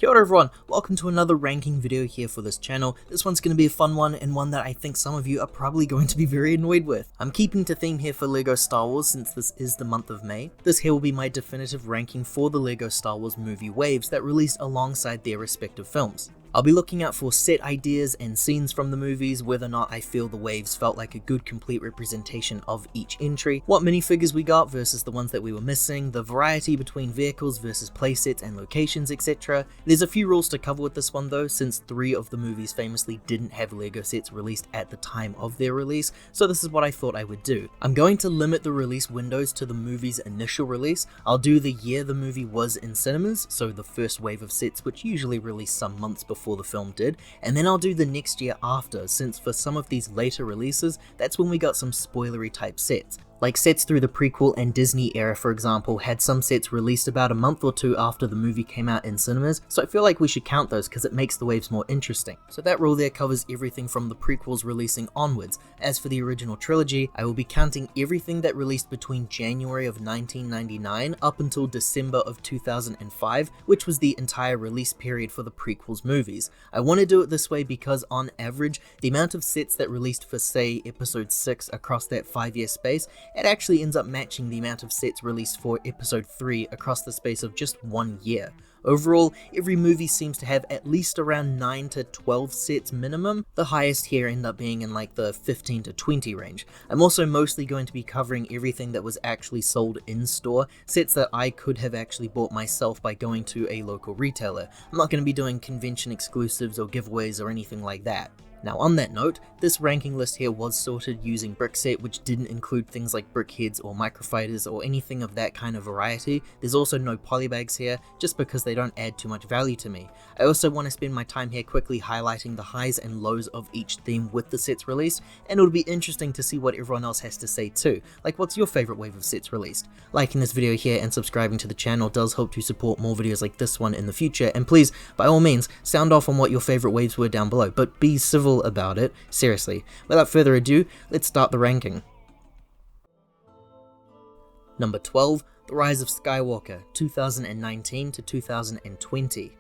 Kia ora everyone, welcome to another ranking video here for this channel. This one's going to be a fun one and one that I think some of you are probably going to be very annoyed with. I'm keeping to theme here for LEGO Star Wars since this is the month of May. This here will be my definitive ranking for the LEGO Star Wars movie waves that released alongside their respective films. I'll be looking out for set ideas and scenes from the movies, whether or not I feel the waves felt like a good complete representation of each entry, what minifigures we got versus the ones that we were missing, the variety between vehicles versus playsets and locations, etc. There's a few rules to cover with this one though, since 3 of the movies famously didn't have LEGO sets released at the time of their release, so this is what I thought I would do. I'm going to limit the release windows to the movie's initial release. I'll do the year the movie was in cinemas, so the first wave of sets, which usually released some months before the film did, and then I'll do the next year after, since for some of these later releases, that's when we got some spoilery type sets. Like sets through the prequel and Disney era, for example, had some sets released about a month or two after the movie came out in cinemas, so I feel like we should count those because it makes the waves more interesting. So that rule there covers everything from the prequels releasing onwards. As for the original trilogy, I will be counting everything that released between January of 1999 up until December of 2005, which was the entire release period for the prequels movies. I want to do it this way because on average, the amount of sets that released for say episode 6 across that 5-year space, it actually ends up matching the amount of sets released for episode 3 across the space of just 1 year. Overall, every movie seems to have at least around 9 to 12 sets minimum. The highest here end up being in like the 15 to 20 range. I'm also mostly going to be covering everything that was actually sold in store, sets that I could have actually bought myself by going to a local retailer. I'm not going to be doing convention exclusives or giveaways or anything like that. Now on that note, this ranking list here was sorted using Brickset, which didn't include things like Brickheadz or Microfighters or anything of that kind of variety. There's also no Pollybags here, just because they don't add too much value to me. I also want to spend my time here quickly highlighting the highs and lows of each theme with the sets released, and it'll be interesting to see what everyone else has to say too. Like, what's your favorite wave of sets released? Liking this video here and subscribing to the channel does help to support more videos like this one in the future, and please, by all means, sound off on what your favorite waves were down below, but be civil about it. Seriously. Without further ado, let's start the ranking. Number 12, The Rise of Skywalker, 2019 to 2020.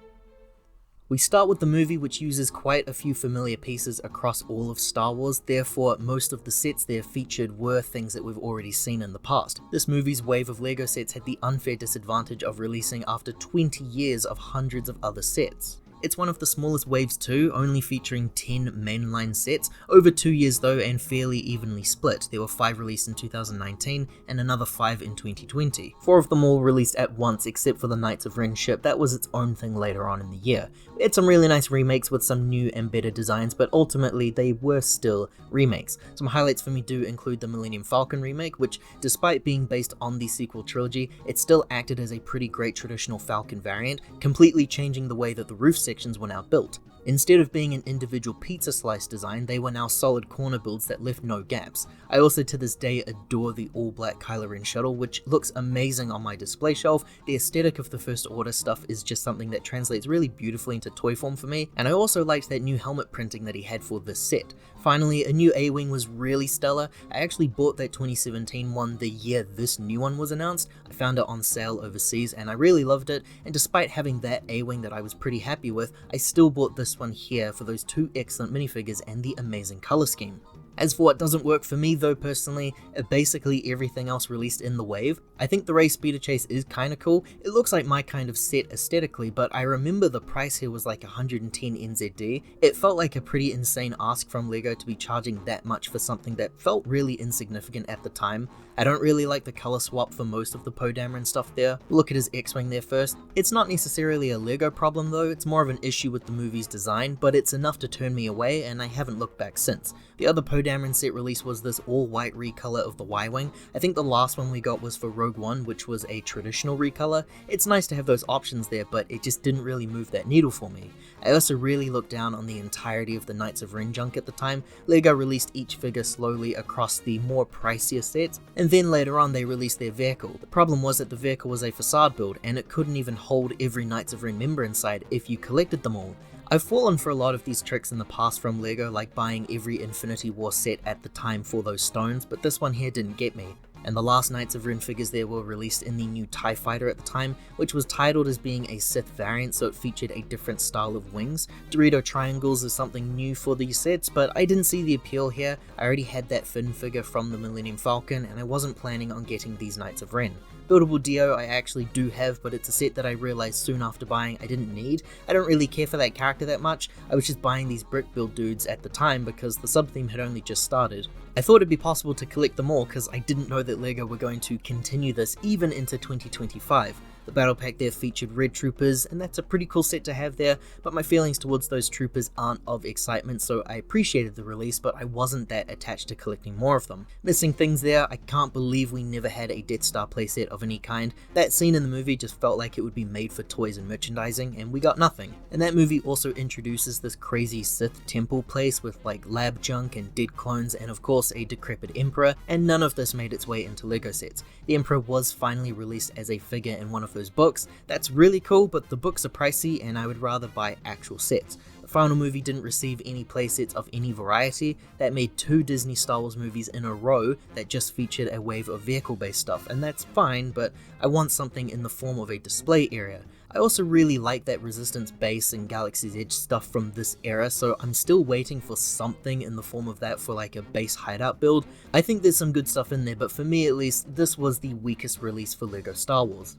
We start with the movie, which uses quite a few familiar pieces across all of Star Wars, therefore most of the sets there featured were things that we've already seen in the past. This movie's wave of LEGO sets had the unfair disadvantage of releasing after 20 years of hundreds of other sets. It's one of the smallest waves too, only featuring 10 mainline sets, over 2 years though and fairly evenly split. There were 5 released in 2019 and another 5 in 2020. 4 of them all released at once except for the Knights of Ren ship, that was its own thing later on in the year. We had some really nice remakes with some new and better designs, but ultimately they were still remakes. Some highlights for me do include the Millennium Falcon remake, which despite being based on the sequel trilogy, it still acted as a pretty great traditional Falcon variant, completely changing the way that the roof sections were now built. Instead of being an individual pizza slice design, they were now solid corner builds that left no gaps. I also to this day adore the all-black Kylo Ren shuttle, which looks amazing on my display shelf. The aesthetic of the First Order stuff is just something that translates really beautifully into toy form for me, and I also liked that new helmet printing that he had for this set. Finally, a new A-Wing was really stellar. I actually bought that 2017 one the year this new one was announced. I found it on sale overseas and I really loved it, and despite having that A-Wing that I was pretty happy with, I still bought this one here for those 2 excellent minifigures and the amazing color scheme. As for what doesn't work for me though personally, basically everything else released in the wave. I think the Rey Speeder Chase is kinda cool. It looks like my kind of set aesthetically, but I remember the price here was like 110 NZD. It felt like a pretty insane ask from LEGO to be charging that much for something that felt really insignificant at the time. I don't really like the color swap for most of the Poe Dameron stuff there. Look at his X-Wing there first. It's not necessarily a LEGO problem though, it's more of an issue with the movie's design, but it's enough to turn me away and I haven't looked back since. The other Poe Dameron set release was this all-white recolor of the Y-Wing. I think the last one we got was for Rogue One, which was a traditional recolor. It's nice to have those options there, but it just didn't really move that needle for me. I also really looked down on the entirety of the Knights of Ren junk at the time. LEGO released each figure slowly across the more pricier sets, and then later on they released their vehicle. The problem was that the vehicle was a facade build, and it couldn't even hold every Knights of Ren member inside if you collected them all. I've fallen for a lot of these tricks in the past from LEGO, like buying every Infinity War set at the time for those stones, but this one here didn't get me. And the last Knights of Ren figures there were released in the new TIE Fighter at the time, which was titled as being a Sith variant, so it featured a different style of wings. Dorito triangles is something new for these sets, but I didn't see the appeal here. I already had that Finn figure from the Millennium Falcon, and I wasn't planning on getting these Knights of Ren. Buildable Dio I actually do have, but it's a set that I realized soon after buying I didn't need. I don't really care for that character that much. I was just buying these brick build dudes at the time because the sub-theme had only just started. I thought it'd be possible to collect them all because I didn't know that LEGO were going to continue this even into 2025. The battle pack there featured red troopers, and that's a pretty cool set to have there, but my feelings towards those troopers aren't of excitement, so I appreciated the release, but I wasn't that attached to collecting more of them. Missing things there, I can't believe we never had a Death Star playset of any kind. That scene in the movie just felt like it would be made for toys and merchandising, and we got nothing. And that movie also introduces this crazy Sith temple place with like lab junk and dead clones, and of course a decrepit Emperor, and none of this made its way into LEGO sets. The Emperor was finally released as a figure in one of those books. That's really cool, but the books are pricey and I would rather buy actual sets. The final movie didn't receive any playsets of any variety. That made 2 Disney Star Wars movies in a row that just featured a wave of vehicle-based stuff, and that's fine, but I want something in the form of a display area. I also really like that Resistance base and Galaxy's Edge stuff from this era, so I'm still waiting for something in the form of that for like a base hideout build. I think there's some good stuff in there, but for me at least, this was the weakest release for LEGO Star Wars.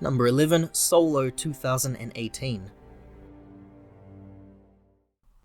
Number 11, Solo 2018.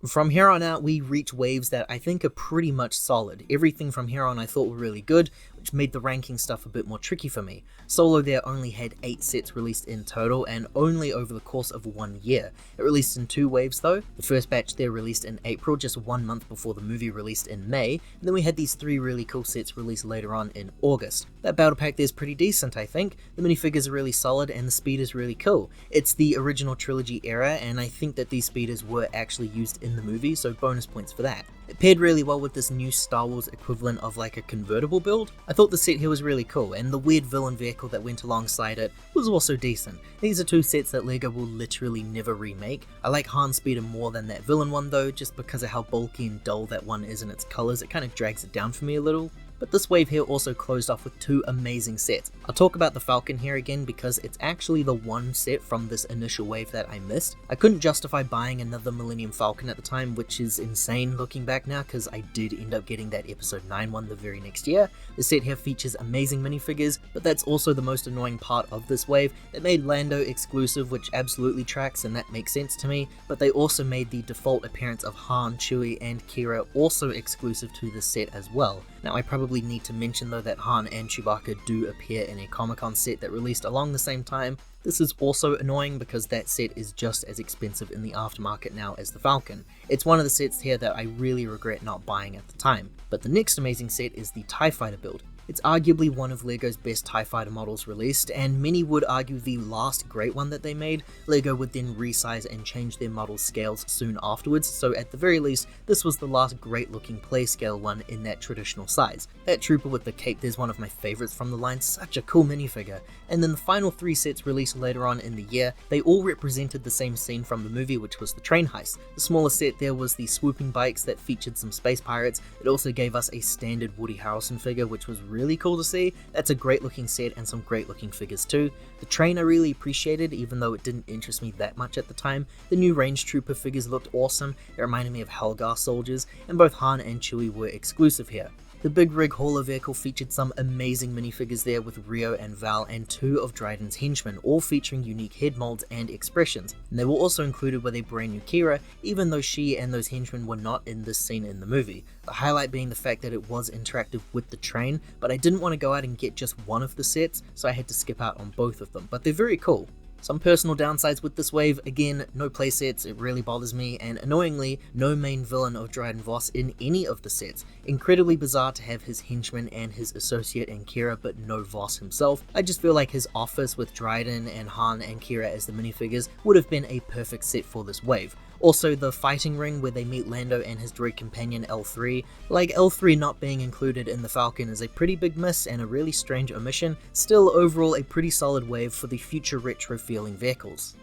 From here on out, we reach waves that I think are pretty much solid. Everything from here on I thought were really good, which made the ranking stuff a bit more tricky for me. Solo there only had 8 sets released in total, and only over the course of 1 year. It released in 2 waves though. The first batch there released in April, just 1 month before the movie released in May, and then we had these 3 really cool sets released later on in August. That battle pack there's pretty decent, I think. The minifigures are really solid, and the speed is really cool. It's the original Trilogy era, and I think that these speeders were actually used in the movie, so bonus points for that. It paired really well with this new Star Wars equivalent of like a convertible build. I thought the set here was really cool, and the weird villain vehicle that went alongside it was also decent. These are 2 sets that LEGO will literally never remake. I like Han's speeder more than that villain one though, just because of how bulky and dull that one is in its colours. It kind of drags it down for me a little. But this wave here also closed off with 2 amazing sets. I'll talk about the Falcon here again because it's actually the one set from this initial wave that I missed. I couldn't justify buying another Millennium Falcon at the time, which is insane looking back now because I did end up getting that episode 9 one the very next year. The set here features amazing minifigures, but that's also the most annoying part of this wave. They made Lando exclusive, which absolutely tracks and that makes sense to me, but they also made the default appearance of Han, Chewie, and Qi'ra also exclusive to this set as well. Now I probably need to mention though that Han and Chewbacca do appear in a Comic-Con set that released along the same time. This is also annoying because that set is just as expensive in the aftermarket now as the Falcon. It's one of the sets here that I really regret not buying at the time. But the next amazing set is the TIE Fighter build. It's arguably one of LEGO's best TIE Fighter models released, and many would argue the last great one that they made. LEGO would then resize and change their model scales soon afterwards, so at the very least, this was the last great looking play scale one in that traditional size. That trooper with the cape there's one of my favorites from the line, such a cool minifigure. And then the final 3 sets released later on in the year, they all represented the same scene from the movie, which was the train heist. The smaller set there was the swooping bikes that featured some space pirates. It also gave us a standard Woody Harrelson figure, which was really cool to see. That's a great looking set and some great looking figures too. The train I really appreciated, even though it didn't interest me that much at the time. The new range trooper figures looked awesome. It reminded me of Helgar soldiers, and both Han and Chewie were exclusive here. The Big Rig hauler vehicle featured some amazing minifigures there with Rio and Val and 2 of Dryden's henchmen, all featuring unique head molds and expressions. And they were also included with a brand new Qi'ra, even though she and those henchmen were not in this scene in the movie. The highlight being the fact that it was interactive with the train, but I didn't want to go out and get just one of the sets, so I had to skip out on both of them, but they're very cool. Some personal downsides with this wave, again, no playsets, it really bothers me, and annoyingly, no main villain of Dryden Voss in any of the sets. Incredibly bizarre to have his henchman and his associate in Qi'ra, but no Voss himself. I just feel like his office with Dryden and Han and Qi'ra as the minifigures would have been a perfect set for this wave. Also, the fighting ring where they meet Lando and his droid companion L3. Like, L3 not being included in the Falcon is a pretty big miss and a really strange omission. Still, overall, a pretty solid wave for the future retro feeling vehicles.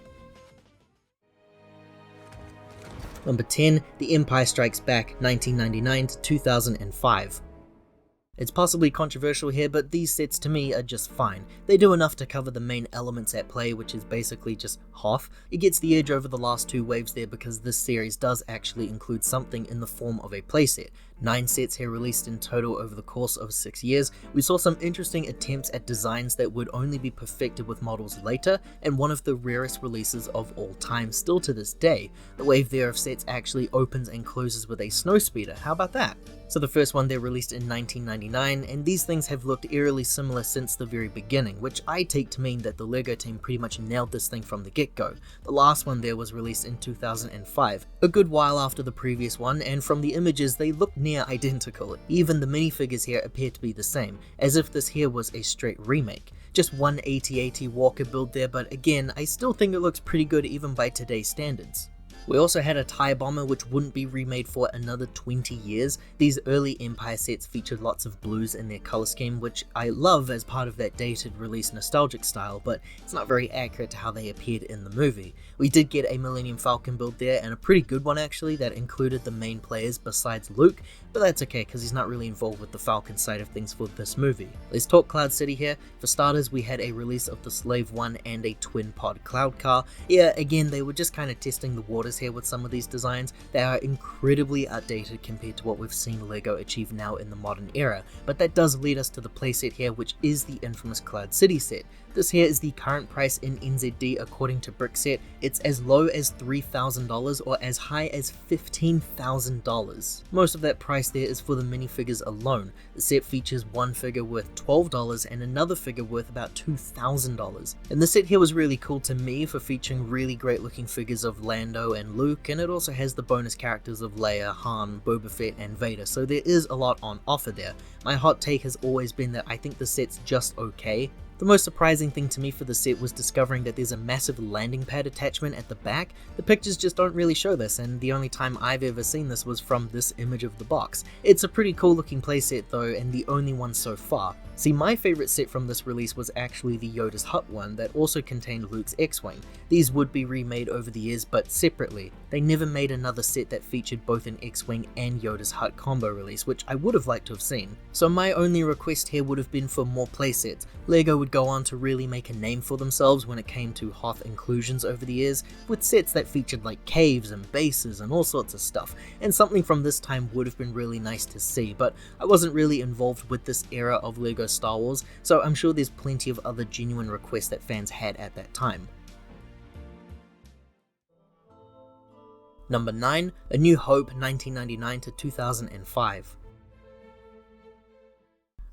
Number 10, The Empire Strikes Back 1999 to 2005. It's possibly controversial here, but these sets to me are just fine. They do enough to cover the main elements at play, which is basically just Hoth. It gets the edge over the last two waves there because this series does actually include something in the form of a playset. 9 sets here released in total over the course of 6 years. We saw some interesting attempts at designs that would only be perfected with models later, and one of the rarest releases of all time still to this day. The wave there of sets actually opens and closes with a snowspeeder. How about that? So the first one there released in 1999, and these things have looked eerily similar since the very beginning, which I take to mean that the LEGO team pretty much nailed this thing from the get-go. The last one there was released in 2005, a good while after the previous one, and from the images they look near identical. Even the minifigures here appear to be the same, as if this here was a straight remake. Just one AT-AT Walker build there, but again, I still think it looks pretty good even by today's standards. We also had a TIE bomber which wouldn't be remade for another 20 years. These early Empire sets featured lots of blues in their color scheme, which I love as part of that dated release nostalgic style, but it's not very accurate to how they appeared in the movie. We did get a Millennium Falcon build there, and a pretty good one actually, that included the main players besides Luke, but that's okay because he's not really involved with the Falcon side of things for this movie. Let's talk Cloud City here. For starters, we had a release of the Slave 1 and a twin pod cloud car. Yeah, again, they were just kind of testing the waters here with some of these designs. They are incredibly outdated compared to what we've seen LEGO achieve now in the modern era, but that does lead us to the playset here, which is the infamous Cloud City set. This here is the current price in NZD according to Brickset. It's as low as $3,000 or as high as $15,000. Most of that price there is for the minifigures alone. The set features one figure worth $12 and another figure worth about $2,000. And the set here was really cool to me for featuring really great looking figures of Lando and Luke, and it also has the bonus characters of Leia, Han, Boba Fett and Vader, so there is a lot on offer there. My hot take has always been that I think the set's just okay. The most surprising thing to me for the set was discovering that there's a massive landing pad attachment at the back. The pictures just don't really show this, and the only time I've ever seen this was from this image of the box. It's a pretty cool looking playset though, and the only one so far. See, my favorite set from this release was actually the Yoda's Hut one that also contained Luke's X-Wing. These would be remade over the years, but separately. They never made another set that featured both an X-Wing and Yoda's Hut combo release, which I would have liked to have seen. So my only request here would have been for more playsets. LEGO would go on to really make a name for themselves when it came to Hoth inclusions over the years, with sets that featured like caves and bases and all sorts of stuff, and something from this time would have been really nice to see, but I wasn't really involved with this era of LEGO Star Wars, so I'm sure there's plenty of other genuine requests that fans had at that time. Number 9, A New Hope 1999 to 2005.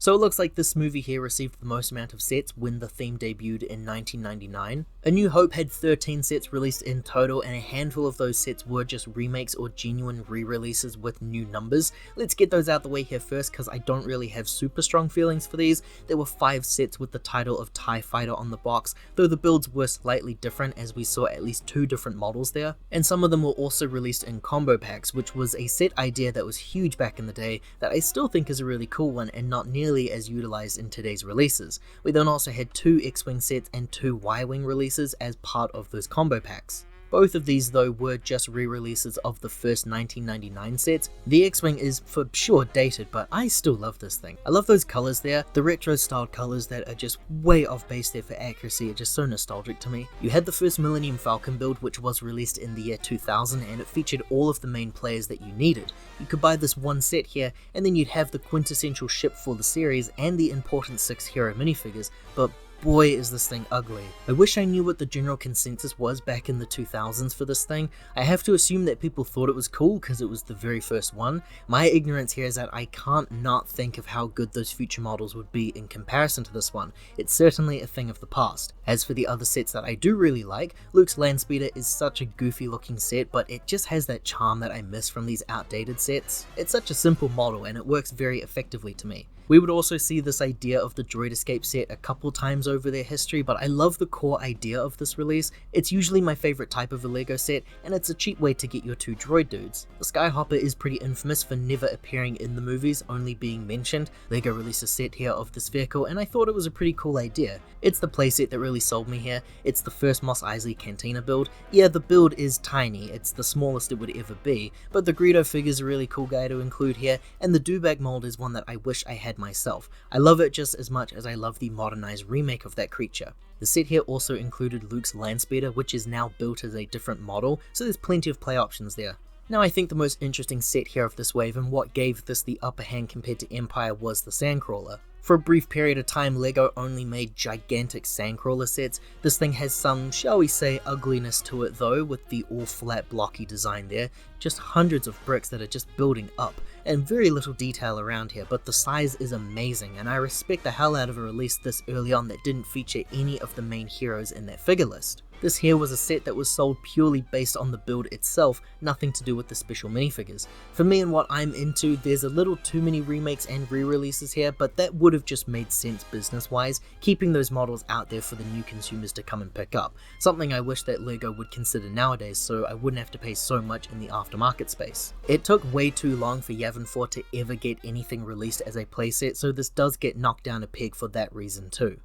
So it looks like this movie here received the most amount of sets when the theme debuted in 1999. A New Hope had 13 sets released in total, and a handful of those sets were just remakes or genuine re-releases with new numbers. Let's get those out the way here first because I don't really have super strong feelings for these. There were 5 sets with the title of TIE Fighter on the box, though the builds were slightly different as we saw at least 2 different models there, and some of them were also released in combo packs, which was a set idea that was huge back in the day that I still think is a really cool one and not nearly as utilized in today's releases. We then also had 2 X-Wing sets and 2 Y-Wing releases as part of those combo packs. Both of these though were just re-releases of the first 1999 sets. The X-Wing is for sure dated, but I still love this thing. I love those colors there, the retro styled colors that are just way off base there for accuracy, are just so nostalgic to me. You had the first Millennium Falcon build, which was released in the year 2000, and it featured all of the main players that you needed. You could buy this one set here, and then you'd have the quintessential ship for the series and the important 6 hero minifigures, but boy is this thing ugly. I wish I knew what the general consensus was back in the 2000s for this thing. I have to assume that people thought it was cool because it was the very first one. My ignorance here is that I can't not think of how good those future models would be in comparison to this one. It's certainly a thing of the past. As for the other sets that I do really like, Luke's Landspeeder is such a goofy looking set, but it just has that charm that I miss from these outdated sets. It's such a simple model and it works very effectively to me. We would also see this idea of the droid escape set a couple times over their history, but I love the core idea of this release. It's usually my favorite type of a LEGO set, and it's a cheap way to get your two droid dudes. The Skyhopper is pretty infamous for never appearing in the movies, only being mentioned. LEGO released a set here of this vehicle, and I thought it was a pretty cool idea. It's the playset that really sold me here. It's the first Mos Eisley Cantina build. Yeah, the build is tiny, it's the smallest it would ever be, but the Greedo figure's a really cool guy to include here, and the Dewback mold is one that I wish I had myself. I love it just as much as I love the modernized remake of that creature. The set here also included Luke's Landspeeder, which is now built as a different model, so there's plenty of play options there. Now I think the most interesting set here of this wave and what gave this the upper hand compared to Empire was the Sandcrawler. For a brief period of time, LEGO only made gigantic Sandcrawler sets. This thing has some, shall we say, ugliness to it though, with the all-flat blocky design there. Just hundreds of bricks that are just building up, and very little detail around here, but the size is amazing, and I respect the hell out of a release this early on that didn't feature any of the main heroes in that figure list. This here was a set that was sold purely based on the build itself, nothing to do with the special minifigures. For me and what I'm into, there's a little too many remakes and re-releases here, but that would have just made sense business-wise, keeping those models out there for the new consumers to come and pick up. Something I wish that LEGO would consider nowadays, so I wouldn't have to pay so much in the aftermarket space. It took way too long for Yavin 4 to ever get anything released as a playset, so this does get knocked down a peg for that reason too.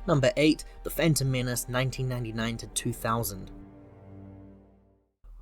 Number 8, The Phantom Menace 1999 to 2000.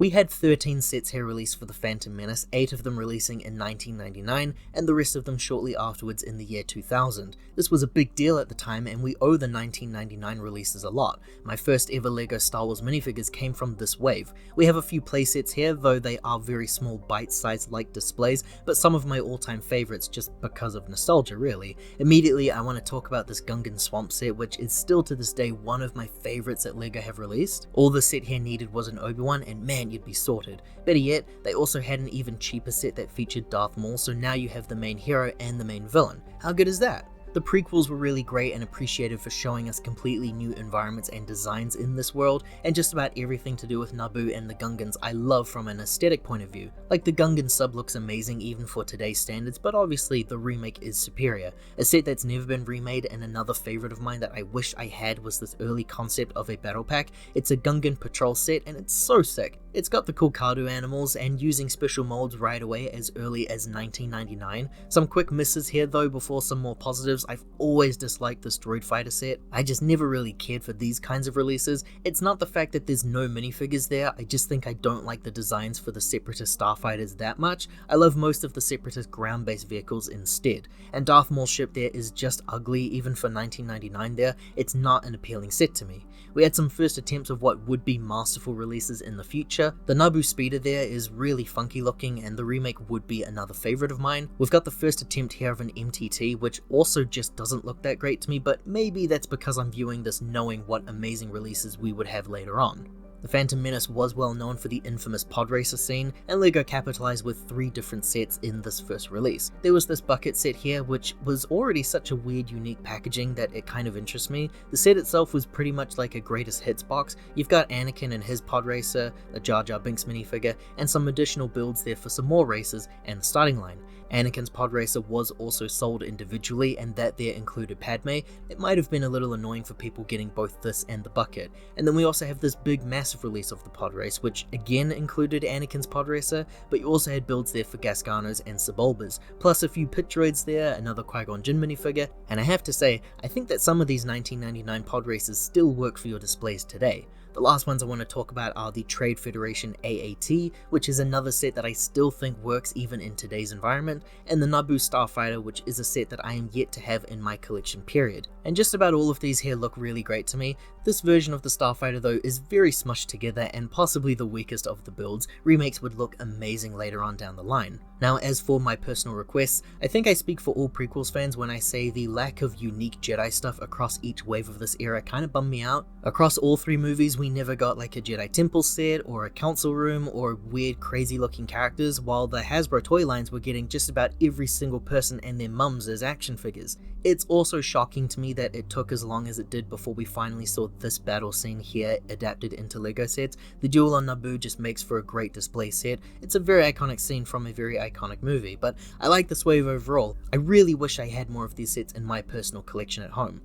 We had 13 sets here released for the Phantom Menace, 8 of them releasing in 1999, and the rest of them shortly afterwards in the year 2000. This was a big deal at the time, and we owe the 1999 releases a lot. My first ever LEGO Star Wars minifigures came from this wave. We have a few playsets here, though they are very small bite-sized like displays, but some of my all-time favorites just because of nostalgia really. Immediately I want to talk about this Gungan Swamp set, which is still to this day one of my favorites that LEGO have released. All the set here needed was an Obi-Wan, and man, you'd be sorted. Better yet, they also had an even cheaper set that featured Darth Maul, so now you have the main hero and the main villain. How good is that? The prequels were really great and appreciated for showing us completely new environments and designs in this world, and just about everything to do with Naboo and the Gungans I love from an aesthetic point of view. Like the Gungan sub looks amazing even for today's standards, but obviously the remake is superior. A set that's never been remade, and another favorite of mine that I wish I had, was this early concept of a battle pack. It's a Gungan patrol set and it's so sick. It's got the cool Cardu animals and using special molds right away as early as 1999. Some quick misses here though before some more positives. I've always disliked this droid fighter set. I just never really cared for these kinds of releases. It's not the fact that there's no minifigures there, I just think I don't like the designs for the Separatist starfighters that much. I love most of the Separatist ground-based vehicles instead. And Darth Maul's ship there is just ugly, even for 1999 there. It's not an appealing set to me. We had some first attempts of what would be masterful releases in the future. The Naboo speeder there is really funky looking, and the remake would be another favorite of mine. We've got the first attempt here of an MTT, which also just doesn't look that great to me, but maybe that's because I'm viewing this knowing what amazing releases we would have later on. The Phantom Menace was well known for the infamous pod racer scene, and LEGO capitalized with 3 different sets in this first release. There was this bucket set here, which was already such a weird, unique packaging that it kind of interests me. The set itself was pretty much like a greatest hits box. You've got Anakin and his pod racer, a Jar Jar Binks minifigure, and some additional builds there for some more racers and the starting line. Anakin's pod racer was also sold individually, and that there included Padme. It might have been a little annoying for people getting both this and the bucket. And then we also have this big massive release of the pod race, which again included Anakin's pod racer, but you also had builds there for Gascanos and Sebulbas, plus a few pit droids there, another Qui-Gon Jinn minifigure, and I have to say, I think that some of these 1999 pod races still work for your displays today. The last ones I want to talk about are the Trade Federation AAT, which is another set that I still think works even in today's environment, and the Naboo Starfighter, which is a set that I am yet to have in my collection period. And just about all of these here look really great to me. This version of the Starfighter though is very smushed together and possibly the weakest of the builds. Remakes would look amazing later on down the line. Now, as for my personal requests, I think I speak for all prequels fans when I say the lack of unique Jedi stuff across each wave of this era kind of bummed me out. Across all 3 movies, we we never got like a Jedi Temple set or a council room or weird crazy looking characters, while the Hasbro toy lines were getting just about every single person and their mums as action figures. It's also shocking to me that it took as long as it did before we finally saw this battle scene here adapted into LEGO sets. The duel on Naboo just makes for a great display set. It's a very iconic scene from a very iconic movie, but I like this wave overall. I really wish I had more of these sets in my personal collection at home.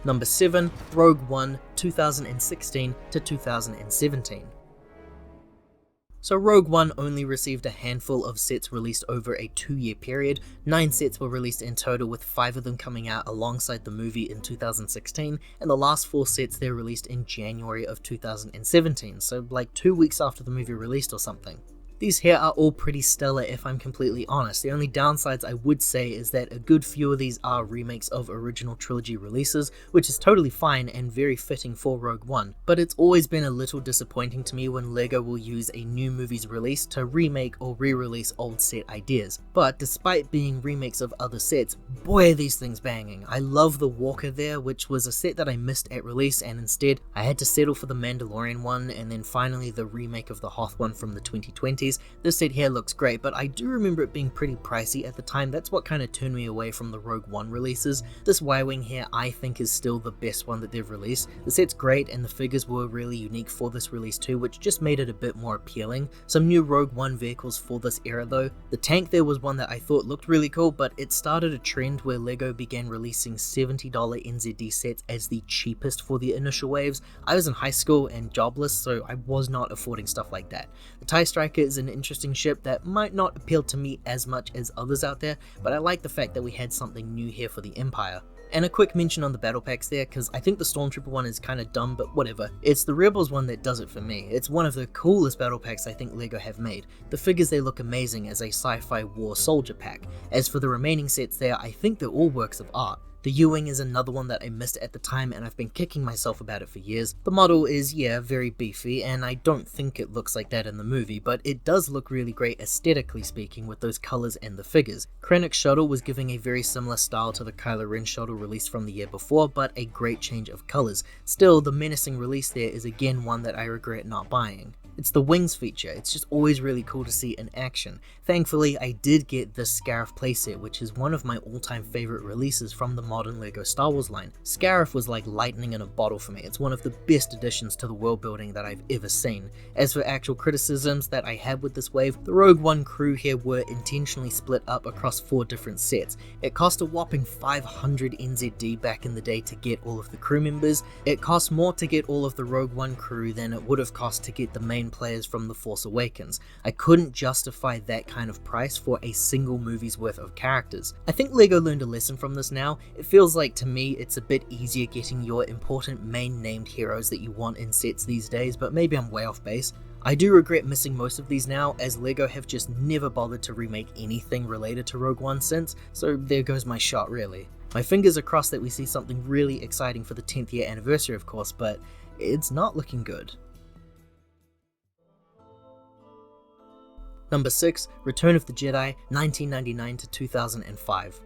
Number 7, Rogue One, 2016 to 2017. So Rogue One only received a handful of sets released over a 2-year period. 9 sets were released in total, with 5 of them coming out alongside the movie in 2016, and the last 4 sets they released in January of 2017, so like 2 weeks after the movie released or something. These here are all pretty stellar if I'm completely honest. The only downsides I would say is that a good few of these are remakes of original trilogy releases, which is totally fine and very fitting for Rogue One, but it's always been a little disappointing to me when LEGO will use a new movie's release to remake or re-release old set ideas. But despite being remakes of other sets, boy are these things banging. I love the Walker there, which was a set that I missed at release, and instead I had to settle for the Mandalorian one, and then finally the remake of the Hoth one from the 2020s. This set here looks great, but I do remember it being pretty pricey at the time. That's what kind of turned me away from the Rogue One releases. This Y-Wing here I think is still the best one that they've released. The set's great and the figures were really unique for this release too, which just made it a bit more appealing. Some new Rogue One vehicles for this era though. The tank there was one that I thought looked really cool, but it started a trend where LEGO began releasing $70 NZD sets as the cheapest for the initial waves. I was in high school and jobless, so I was not affording stuff like that. The TIE Striker is an interesting ship that might not appeal to me as much as others out there, but I like the fact that we had something new here for the Empire. And a quick mention on the battle packs there, because I think the Stormtrooper one is kind of dumb, but whatever. It's the Rebels one that does it for me. It's one of the coolest battle packs I think LEGO have made. The figures, they look amazing as a sci-fi war soldier pack. As for the remaining sets there, I think they're all works of art. The U-Wing is another one that I missed at the time, and I've been kicking myself about it for years. The model is, yeah, very beefy, and I don't think it looks like that in the movie, but it does look really great aesthetically speaking with those colors and the figures. Krennic's shuttle was giving a very similar style to the Kylo Ren shuttle released from the year before, but a great change of colors. Still, the menacing release there is again one that I regret not buying. It's the wings feature. It's just always really cool to see in action. Thankfully, I did get this Scarif playset, which is one of my all-time favorite releases from the modern LEGO Star Wars line. Scarif was like lightning in a bottle for me. It's one of the best additions to the world building that I've ever seen. As for actual criticisms that I had with this wave, the Rogue One crew here were intentionally split up across 4 different sets. It cost a whopping 500 NZD back in the day to get all of the crew members. It cost more to get all of the Rogue One crew than it would have cost to get the main players from The Force Awakens. I couldn't justify that kind of price for a single movie's worth of characters. I think LEGO learned a lesson from this now. It feels like to me it's a bit easier getting your important main named heroes that you want in sets these days, but maybe I'm way off base. I do regret missing most of these now, as LEGO have just never bothered to remake anything related to Rogue One since, so there goes my shot really. My fingers are crossed that we see something really exciting for the 10th year anniversary of course, but it's not looking good. Number 6, Return of the Jedi, 1999 to 2005.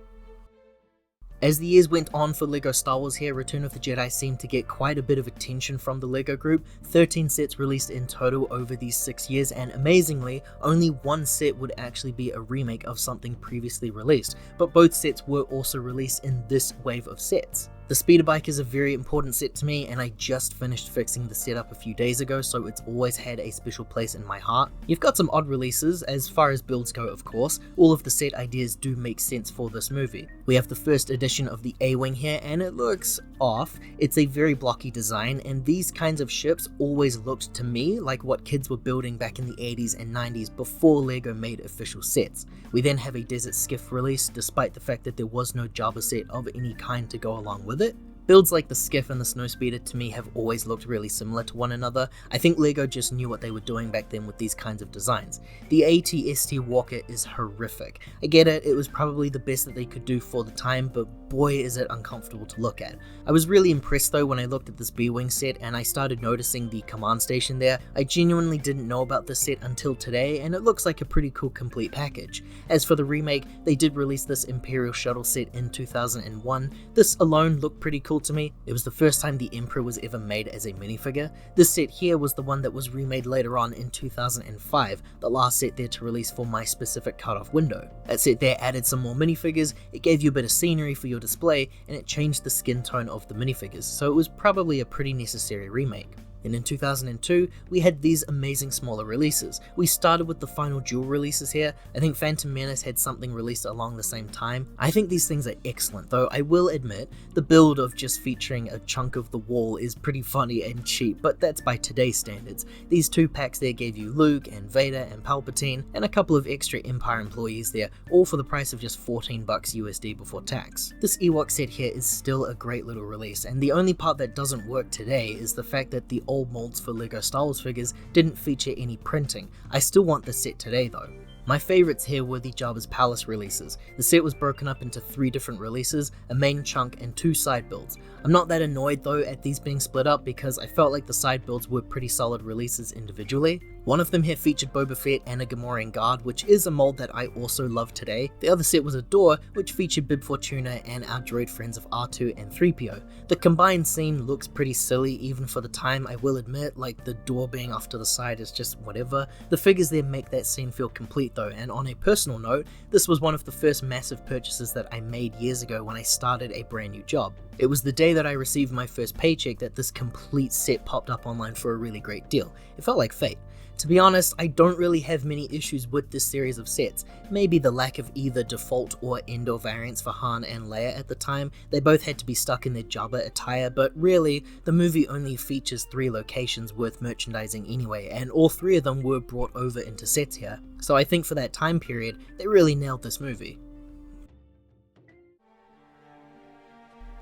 As the years went on for LEGO Star Wars here, Return of the Jedi seemed to get quite a bit of attention from the LEGO group. 13 sets released in total over these 6 years, and amazingly, only 1 set would actually be a remake of something previously released, but both sets were also released in this wave of sets. The speeder bike is a very important set to me, and I just finished fixing the setup a few days ago, so it's always had a special place in my heart. You've got some odd releases, as far as builds go of course. All of the set ideas do make sense for this movie. We have the first edition of the A-Wing here, and it looks off. It's a very blocky design, and these kinds of ships always looked to me like what kids were building back in the 80s and 90s before LEGO made official sets. We then have a desert skiff release, despite the fact that there was no Jabba set of any kind to go along with it. Builds like the Skiff and the Snowspeeder to me have always looked really similar to one another. I think LEGO just knew what they were doing back then with these kinds of designs. The AT-ST Walker is horrific. I get it, it was probably the best that they could do for the time, but boy is it uncomfortable to look at. I was really impressed though when I looked at this B-Wing set and I started noticing the command station there. I genuinely didn't know about this set until today, and it looks like a pretty cool complete package. As for the remake, they did release this Imperial Shuttle set in 2001. This alone looked pretty cool to me. It was the first time the Emperor was ever made as a minifigure. This set here was the one that was remade later on in 2005, the last set there to release for my specific cutoff window. That set there added some more minifigures, it gave you a bit of scenery for your display, and it changed the skin tone of the minifigures, so it was probably a pretty necessary remake. And in 2002, we had these amazing smaller releases. We started with the final dual releases here. I think Phantom Menace had something released along the same time. I think these things are excellent, though I will admit, the build of just featuring a chunk of the wall is pretty funny and cheap, but that's by today's standards. These two packs there gave you Luke and Vader and Palpatine, and a couple of extra Empire employees there, all for the price of just $14 USD before tax. This Ewok set here is still a great little release, and the only part that doesn't work today is the fact that the old molds for LEGO Star Wars figures didn't feature any printing. I still want the set today though. My favourites here were the Jabba's Palace releases. The set was broken up into 3 different releases, a main chunk and 2 side builds. I'm not that annoyed though at these being split up because I felt like the side builds were pretty solid releases individually. One of them here featured Boba Fett and a Gamorrean guard, which is a mold that I also love today. The other set was a door, which featured Bib Fortuna and our droid friends of R2 and 3PO. The combined scene looks pretty silly even for the time, I will admit, like the door being off to the side is just whatever. The figures there make that scene feel complete though, and on a personal note, this was one of the first massive purchases that I made years ago when I started a brand new job. It was the day that I received my first paycheck that this complete set popped up online for a really great deal. It felt like fate. To be honest, I don't really have many issues with this series of sets. Maybe the lack of either default or Endor variants for Han and Leia at the time. They both had to be stuck in their Jabba attire, but really, the movie only features 3 locations worth merchandising anyway, and all 3 of them were brought over into sets here. So I think for that time period, they really nailed this movie.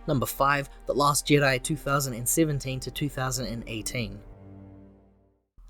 Number 5, The Last Jedi 2017 to 2018.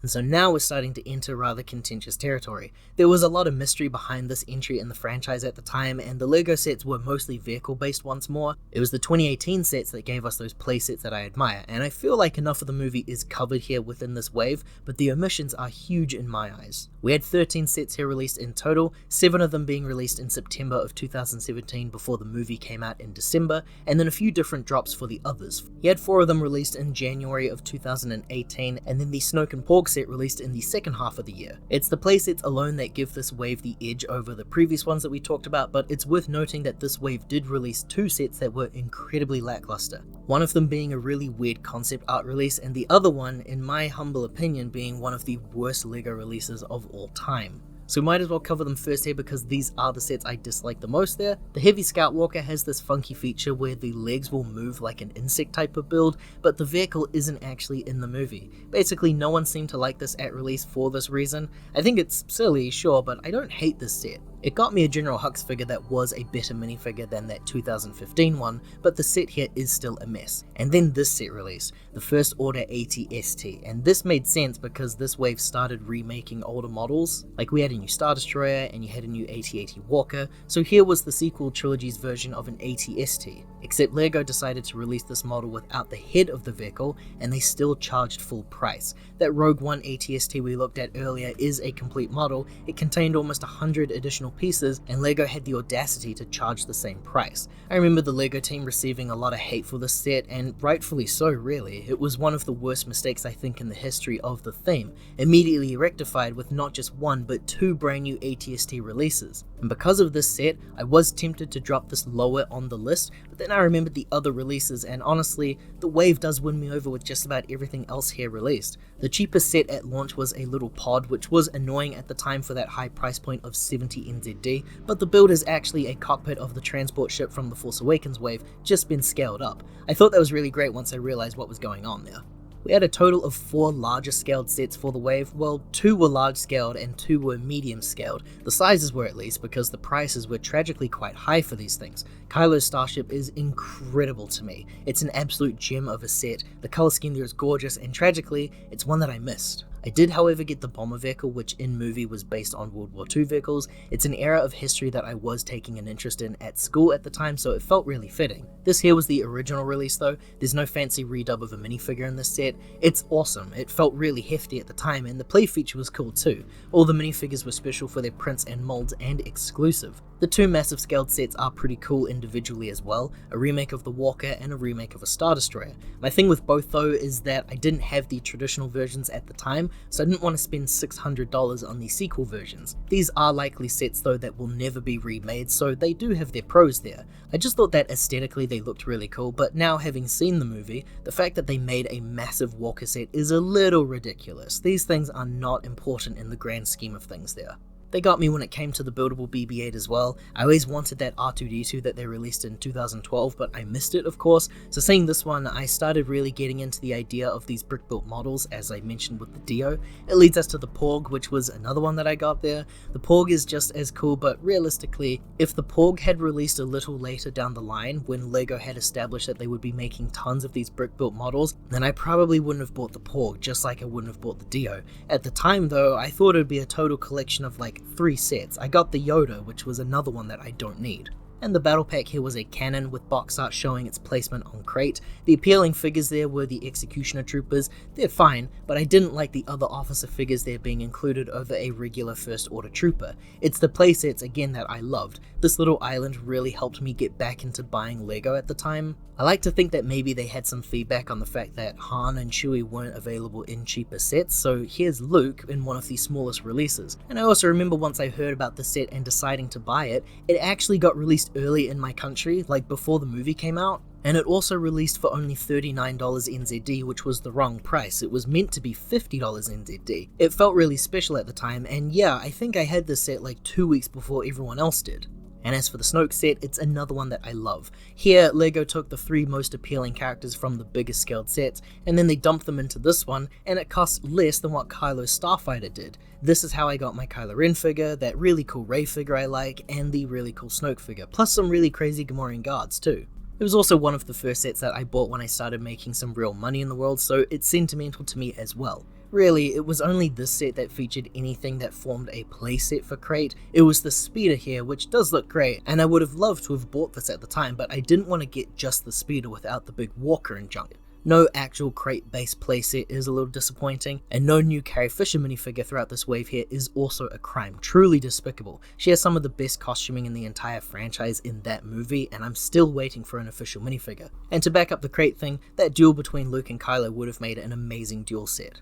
And so now we're starting to enter rather contentious territory. There was a lot of mystery behind this entry in the franchise at the time, and the LEGO sets were mostly vehicle based once more. It was the 2018 sets that gave us those playsets that I admire, and I feel like enough of the movie is covered here within this wave, but the omissions are huge in my eyes. We had 13 sets here released in total, 7 of them being released in September of 2017 before the movie came out in December, and then a few different drops for the others. You had 4 of them released in January of 2018, and then the Snoke and Porg set released in the second half of the year. It's the playsets alone that give this wave the edge over the previous ones that we talked about, but it's worth noting that this wave did release 2 sets that were incredibly lackluster. One of them being a really weird concept art release, and the other one, in my humble opinion, being one of the worst LEGO releases of all time. So we might as well cover them first here because these are the sets I dislike the most there. The Heavy Scout Walker has this funky feature where the legs will move like an insect type of build, but the vehicle isn't actually in the movie. Basically, no one seemed to like this at release for this reason. I think it's silly, sure, but I don't hate this set. It got me a General Hux figure that was a better minifigure than that 2015 one, but the set here is still a mess. And then this set release, the First Order AT-ST, and this made sense because this wave started remaking older models. Like we had a new Star Destroyer and you had a new AT-AT Walker, so here was the sequel trilogy's version of an AT-ST. Except LEGO decided to release this model without the head of the vehicle, and they still charged full price. That Rogue One AT-ST we looked at earlier is a complete model. It contained almost 100 additional pieces, and LEGO had the audacity to charge the same price. I remember the LEGO team receiving a lot of hate for this set, and rightfully so really. It was one of the worst mistakes I think in the history of the theme, immediately rectified with not just 1 but 2 brand new AT-ST releases. And because of this set, I was tempted to drop this lower on the list, but then I remembered the other releases, and honestly, the wave does win me over with just about everything else here released. The cheapest set at launch was a little pod, which was annoying at the time for that high price point of 70 NZD, but the build is actually a cockpit of the transport ship from the Force Awakens wave, just been scaled up. I thought that was really great once I realized what was going on there. We had a total of 4 larger scaled sets for the wave. Well, 2 were large scaled and 2 were medium scaled. The sizes were at least, because the prices were tragically quite high for these things. Kylo's starship is incredible to me. It's an absolute gem of a set. The color scheme there is gorgeous, and tragically, it's one that I missed. I did however get the bomber vehicle, which in movie was based on World War II vehicles. It's an era of history that I was taking an interest in at school at the time, so it felt really fitting. This here was the original release though. There's no fancy redub of a minifigure in this set. It's awesome, it felt really hefty at the time, and the play feature was cool too. All the minifigures were special for their prints and molds and exclusive. The two massive scaled sets are pretty cool individually as well, a remake of the Walker and a remake of a Star Destroyer. My thing with both though is that I didn't have the traditional versions at the time, so I didn't want to spend $600 on the sequel versions. These are likely sets though that will never be remade, so they do have their pros there. I just thought that aesthetically they looked really cool, but now having seen the movie, the fact that they made a massive Walker set is a little ridiculous. These things are not important in the grand scheme of things there. They got me when it came to the buildable BB-8 as well. I always wanted that R2-D2 that they released in 2012, but I missed it of course. So seeing this one, I started really getting into the idea of these brick-built models, as I mentioned with the Dio. It leads us to the Porg, which was another one that I got there. The Porg is just as cool, but realistically, if the Porg had released a little later down the line, when LEGO had established that they would be making tons of these brick-built models, then I probably wouldn't have bought the Porg, just like I wouldn't have bought the Dio. At the time though, I thought it would be a total collection of like 3 sets. I got the Yoda, which was another one that I don't need. And the battle pack here was a cannon with box art showing its placement on crate. The appealing figures there were the Executioner Troopers. They're fine, but I didn't like the other officer figures there being included over a regular First Order Trooper. It's the playsets again that I loved. This little island really helped me get back into buying LEGO at the time. I like to think that maybe they had some feedback on the fact that Han and Chewie weren't available in cheaper sets, so here's Luke in one of the smallest releases. And I also remember once I heard about the set and deciding to buy it, it actually got released early in my country, like before the movie came out. And it also released for only $39 NZD, which was the wrong price. It was meant to be $50 NZD. It felt really special at the time, and yeah, I think I had this set like 2 weeks before everyone else did. And as for the Snoke set, it's another one that I love. Here, LEGO took the 3 most appealing characters from the biggest scaled sets, and then they dumped them into this one, and it costs less than what Kylo's Starfighter did. This is how I got my Kylo Ren figure, that really cool Rey figure I like, and the really cool Snoke figure, plus some really crazy Gamorrean guards too. It was also one of the first sets that I bought when I started making some real money in the world, so it's sentimental to me as well. Really, it was only this set that featured anything that formed a playset for crate. It was the speeder here, which does look great, and I would have loved to have bought this at the time, but I didn't want to get just the speeder without the big walker and junk. No actual crate-based playset is a little disappointing, and no new Carrie Fisher minifigure throughout this wave here is also a crime. Truly despicable. She has some of the best costuming in the entire franchise in that movie, and I'm still waiting for an official minifigure. And to back up the crate thing, that duel between Luke and Kylo would have made an amazing duel set.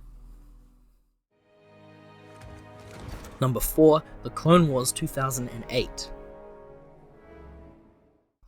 Number 4, The Clone Wars 2008.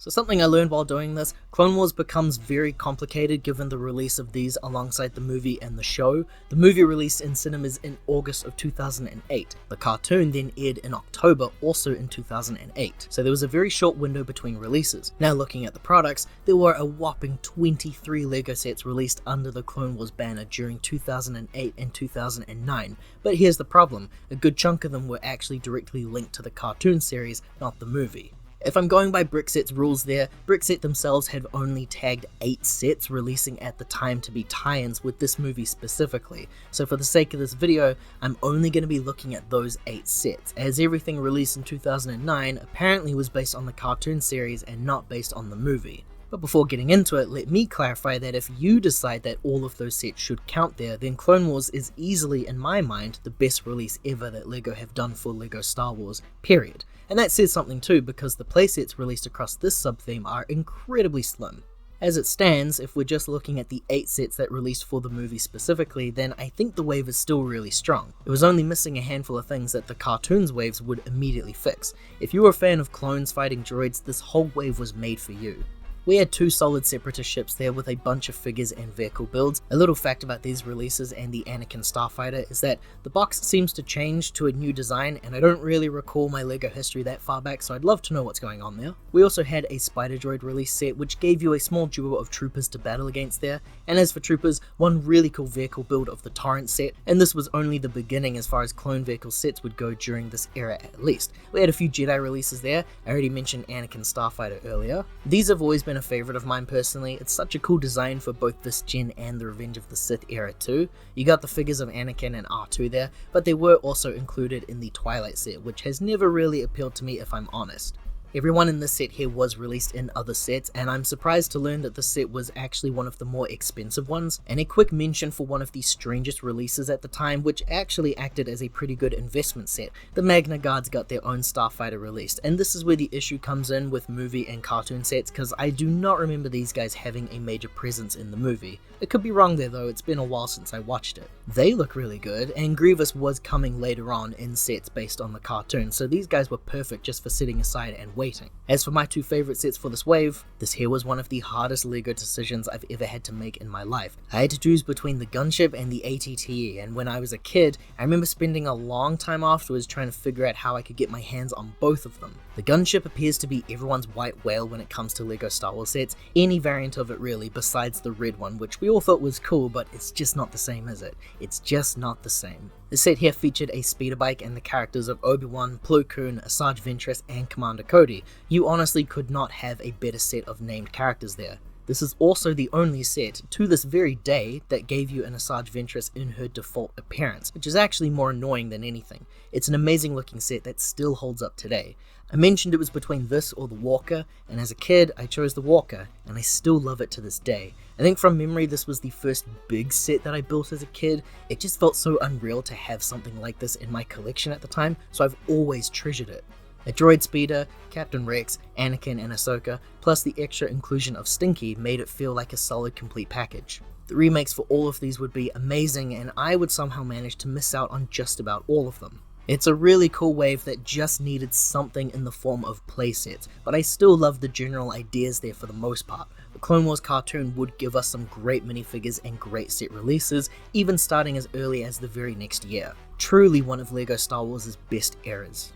So something I learned while doing this, Clone Wars becomes very complicated given the release of these alongside the movie and the show. The movie released in cinemas in August of 2008. The cartoon then aired in October, also in 2008. So there was a very short window between releases. Now looking at the products, there were a whopping 23 LEGO sets released under the Clone Wars banner during 2008 and 2009. But here's the problem, a good chunk of them were actually directly linked to the cartoon series, not the movie. If I'm going by Brickset's rules there, Brickset themselves have only tagged 8 sets releasing at the time to be tie-ins with this movie specifically, so for the sake of this video, I'm only going to be looking at those 8 sets, as everything released in 2009 apparently was based on the cartoon series and not based on the movie. But before getting into it, let me clarify that if you decide that all of those sets should count there, then Clone Wars is easily, in my mind, the best release ever that LEGO have done for LEGO Star Wars, period. And that says something too, because the playsets released across this sub-theme are incredibly slim. As it stands, if we're just looking at the 8 sets that released for the movie specifically, then I think the wave is still really strong. It was only missing a handful of things that the cartoons waves would immediately fix. If you were a fan of clones fighting droids, this whole wave was made for you. We had 2 solid Separatist ships there with a bunch of figures and vehicle builds. A little fact about these releases and the Anakin Starfighter is that the box seems to change to a new design, and I don't really recall my LEGO history that far back, so I'd love to know what's going on there. We also had a Spider Droid release set, which gave you a small duo of troopers to battle against there, and as for troopers, one really cool vehicle build of the Torrent set, and this was only the beginning as far as clone vehicle sets would go during this era at least. We had a few Jedi releases there. I already mentioned Anakin Starfighter earlier. These have always been a favorite of mine personally. It's such a cool design for both this gen and the Revenge of the Sith era too. You got the figures of Anakin and R2 there, but they were also included in the Twilight set, which has never really appealed to me if I'm honest. Everyone in this set here was released in other sets, and I'm surprised to learn that the set was actually one of the more expensive ones, and a quick mention for one of the strangest releases at the time, which actually acted as a pretty good investment set. The Magna Guards got their own Starfighter released, and this is where the issue comes in with movie and cartoon sets, because I do not remember these guys having a major presence in the movie. I could be wrong there though, it's been a while since I watched it. They look really good, and Grievous was coming later on in sets based on the cartoon, so these guys were perfect just for sitting aside and waiting. As for my two favorite sets for this wave, this here was one of the hardest LEGO decisions I've ever had to make in my life. I had to choose between the gunship and the ATTE, and when I was a kid, I remember spending a long time afterwards trying to figure out how I could get my hands on both of them. The gunship appears to be everyone's white whale when it comes to LEGO Star Wars sets, any variant of it really, besides the red one, which we all thought was cool, but it's just not the same, is it? It's just not the same. The set here featured a speeder bike and the characters of Obi-Wan, Plo Koon, Asajj Ventress, and Commander Cody. You honestly could not have a better set of named characters there. This is also the only set, to this very day, that gave you an Asajj Ventress in her default appearance, which is actually more annoying than anything. It's an amazing looking set that still holds up today. I mentioned it was between this or the Walker, and as a kid I chose the Walker, and I still love it to this day. I think from memory this was the first big set that I built as a kid. It just felt so unreal to have something like this in my collection at the time, so I've always treasured it. A droid speeder, Captain Rex, Anakin and Ahsoka, plus the extra inclusion of Stinky made it feel like a solid complete package. The remakes for all of these would be amazing, and I would somehow manage to miss out on just about all of them. It's a really cool wave that just needed something in the form of playsets, but I still love the general ideas there for the most part. The Clone Wars cartoon would give us some great minifigures and great set releases, even starting as early as the very next year. Truly one of LEGO Star Wars' best eras.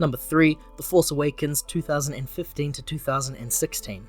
Number 3, The Force Awakens 2015 to 2016.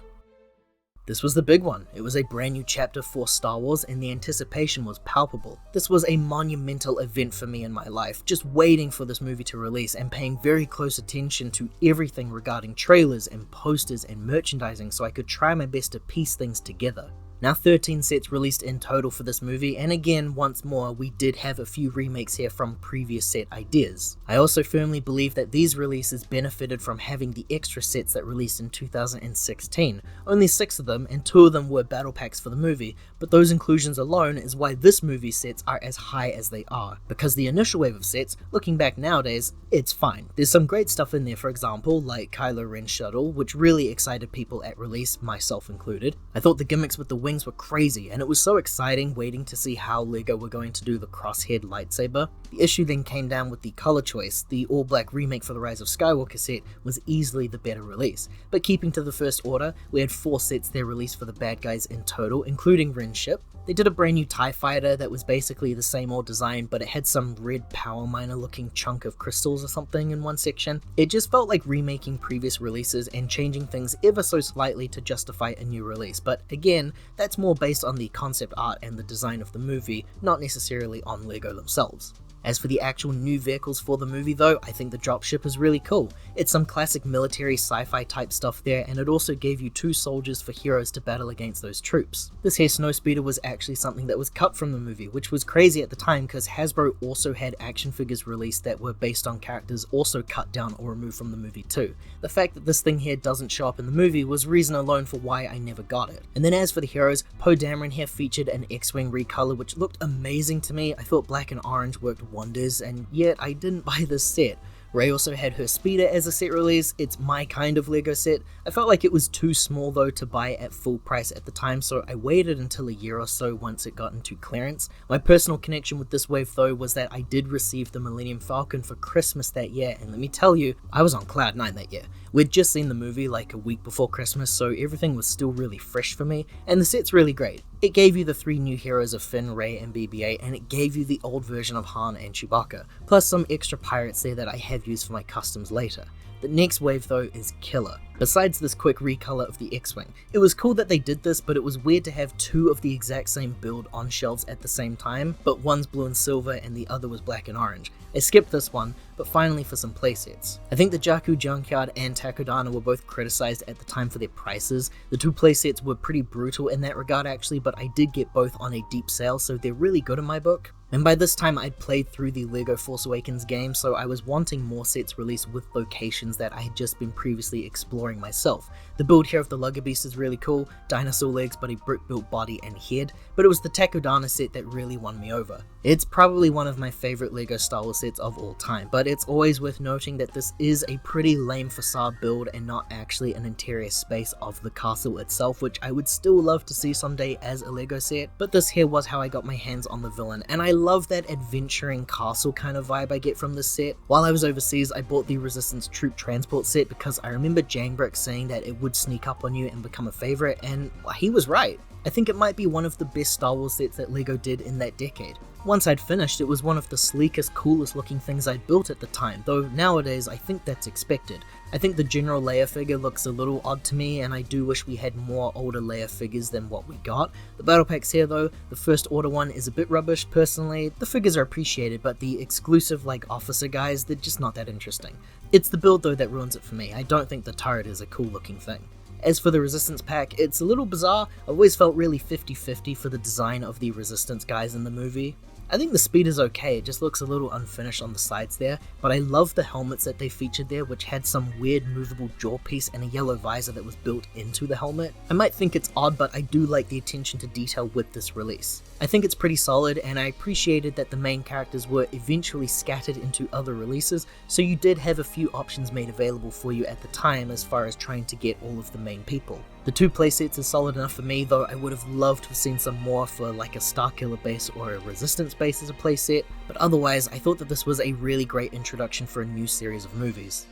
This was the big one. It was a brand new chapter for Star Wars and the anticipation was palpable. This was a monumental event for me in my life, just waiting for this movie to release and paying very close attention to everything regarding trailers and posters and merchandising so I could try my best to piece things together. Now 13 sets released in total for this movie, and again, once more, we did have a few remakes here from previous set ideas. I also firmly believe that these releases benefited from having the extra sets that released in 2016. Only 6 of them, and 2 of them were battle packs for the movie, but those inclusions alone is why this movie's sets are as high as they are. Because the initial wave of sets, looking back nowadays, it's fine. There's some great stuff in there, for example, like Kylo Ren's shuttle, which really excited people at release, myself included. I thought the gimmicks with the wings were crazy, and it was so exciting waiting to see how LEGO were going to do the crosshead lightsaber. The issue then came down with the color choice. The all-black remake for the Rise of Skywalker set was easily the better release, but keeping to the First Order, we had 4 sets there released for the bad guys in total, including Ren's ship. They did a brand new TIE fighter that was basically the same old design, but it had some red power miner looking chunk of crystals or something in one section. It just felt like remaking previous releases and changing things ever so slightly to justify a new release, but again, that's more based on the concept art and the design of the movie, not necessarily on LEGO themselves. As for the actual new vehicles for the movie though, I think the dropship is really cool. It's some classic military sci-fi type stuff there, and it also gave you 2 soldiers for heroes to battle against those troops. This here snowspeeder was actually something that was cut from the movie, which was crazy at the time because Hasbro also had action figures released that were based on characters also cut down or removed from the movie too. The fact that this thing here doesn't show up in the movie was reason alone for why I never got it. And then as for the heroes, Poe Dameron here featured an X-Wing recolor which looked amazing to me. I thought black and orange worked wonders, and yet I didn't buy this set. Rey also had her speeder as a set release. It's my kind of LEGO set. I felt like it was too small though to buy at full price at the time, so I waited until a year or so once it got into clearance. My personal connection with this wave though was that I did receive the Millennium Falcon for Christmas that year, and let me tell you, I was on cloud 9 that year. We'd just seen the movie like a week before Christmas, so everything was still really fresh for me, and the set's really great. It gave you the 3 new heroes of Finn, Rey, and BB-8, and it gave you the old version of Han and Chewbacca, plus some extra pirates there that I have used for my customs later. The next wave though is killer. Besides this quick recolor of the X-Wing, it was cool that they did this, but it was weird to have two of the exact same build on shelves at the same time, but one's blue and silver and the other was black and orange. I skipped this one, but finally for some playsets. I think the Jakku Junkyard and Takodana were both criticized at the time for their prices. The two playsets were pretty brutal in that regard actually, but I did get both on a deep sale, so they're really good in my book. And by this time I'd played through the LEGO Force Awakens game, so I was wanting more sets released with locations that I had just been previously exploring myself. The build here of the Lugger Beast is really cool, dinosaur legs but a brick-built body and head, but it was the Takodana set that really won me over. It's probably one of my favorite LEGO Star Wars sets of all time, but it's always worth noting that this is a pretty lame facade build and not actually an interior space of the castle itself, which I would still love to see someday as a LEGO set, but this here was how I got my hands on the villain, and I love that adventuring castle kind of vibe I get from this set. While I was overseas, I bought the Resistance Troop Transport set because I remember Jangbrick saying that it would sneak up on you and become a favorite, and he was right. I think it might be one of the best Star Wars sets that LEGO did in that decade. Once I'd finished, it was one of the sleekest, coolest looking things I'd built at the time, though nowadays I think that's expected. I think the General Leia figure looks a little odd to me, and I do wish we had more older Leia figures than what we got. The battle packs here though, the first order one is a bit rubbish personally. The figures are appreciated, but the exclusive like officer guys, they're just not that interesting. It's the build though that ruins it for me. I don't think the turret is a cool looking thing. As for the Resistance pack, it's a little bizarre. I've always felt really 50-50 for the design of the Resistance guys in the movie. I think the speed is okay, it just looks a little unfinished on the sides there, but I love the helmets that they featured there, which had some weird movable jaw piece and a yellow visor that was built into the helmet. I might think it's odd, but I do like the attention to detail with this release. I think it's pretty solid, and I appreciated that the main characters were eventually scattered into other releases, so you did have a few options made available for you at the time as far as trying to get all of the main people. The two playsets is solid enough for me, though I would have loved to have seen some more for like a Starkiller base or a Resistance base as a playset, but otherwise I thought that this was a really great introduction for a new series of movies.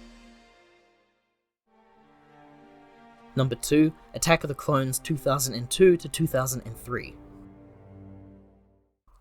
Number 2, Attack of the Clones 2002 to 2003.